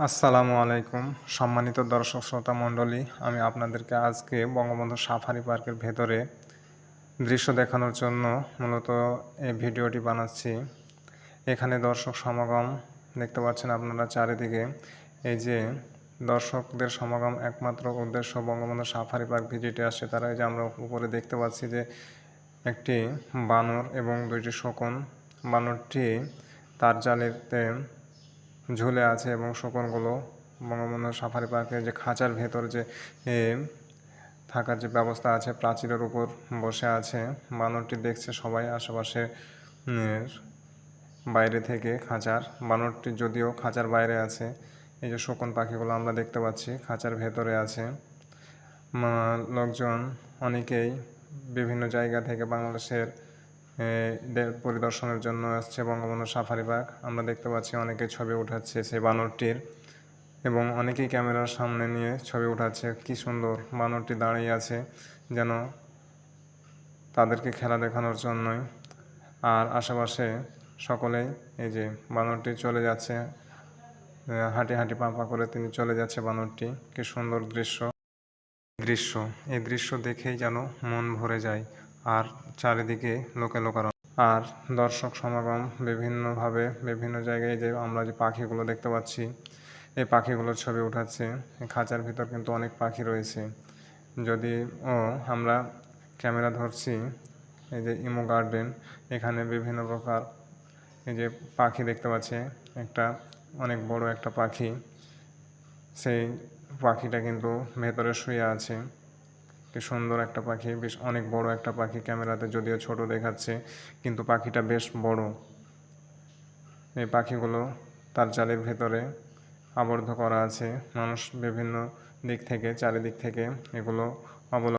আসসালামু আলাইকুম সম্মানিত দর্শক শ্রোতা মণ্ডলী, আমি আপনাদেরকে আজকে বঙ্গবন্ধু সাফারি পার্কের ভেতরে দৃশ্য দেখানোর জন্য মূলত এই ভিডিওটি বানাচ্ছি। এখানে দর্শক সমাগম দেখতে পাচ্ছেন আপনারা চারিদিকে। এই যে দর্শকদের সমাগম একমাত্র উদ্দেশ্য বঙ্গবন্ধু সাফারি পার্ক ভিজিটে আসছে তারা। এই যে আমরা উপরে দেখতে পাচ্ছি যে একটি বানর এবং দুইটি শকুন। বানরটি তার জালেতে ঝুলে আছে এবং শকুনগুলো বঙ্গবন্ধু সাফারি পার্কের যে খাঁচার ভেতর যে থাকার যে ব্যবস্থা আছে প্রাচীরের উপর বসে আছে। বানরটি দেখছে সবাই আশেপাশে বাইরে থেকে খাঁচার। বানরটি যদিও খাঁচার বাইরে আছে। এই যে শকুন পাখিগুলো আমরা দেখতে পাচ্ছি খাঁচার ভেতরে আছে। লোকজন অনেকেই বিভিন্ন জায়গা থেকে বাংলাদেশের পরিদর্শনের জন্য আসছে বঙ্গবন্ধু সাফারি পার্ক। আমরা দেখতে পাচ্ছি অনেকে ছবি উঠাচ্ছে সেই বানরটির এবং অনেকেই ক্যামেরার সামনে নিয়ে ছবি উঠাচ্ছে। কি সুন্দর বানরটি দাঁড়িয়ে আছে যেন তাদেরকে খেলা দেখানোর জন্যই। আর আশেপাশে সকলেই এই যে বানরটি চলে যাচ্ছে, হাঁটি হাঁটি পা পা করে তিনি চলে যাচ্ছে বানরটি। কি সুন্দর দৃশ্য এই দৃশ্য দেখেই যেন মন ভরে যায়। আর চারিদিকে লোকে লোকারণ্য আর দর্শক সমাগম বিভিন্নভাবে বিভিন্ন জায়গায় যে আমরা যে পাখিগুলো দেখতে পাচ্ছি এই পাখিগুলোর ছবি উঠাচ্ছে। খাঁচার ভিতর কিন্তু অনেক পাখি রয়েছে। যদিও আমরা ক্যামেরা ধরছি এই যে ইমো গার্ডেন, এখানে বিভিন্ন প্রকার এই যে পাখি দেখতে পাচ্ছি। একটা অনেক বড় একটা পাখি, সেই পাখিটা কিন্তু ভেতরে শুয়ে আছে। কি সুন্দর একটা পাখি, বেশ অনেক বড় একটা পাখি। ক্যামেরাতে যদিও ছোট দেখাচ্ছে কিন্তু পাখিটা বেশ বড়। এই পাখিগুলো তার জালের ভেতরে আবদ্ধ করা আছে। মানুষ বিভিন্ন দিক থেকে চারিদিক থেকে এগুলো অবলোকন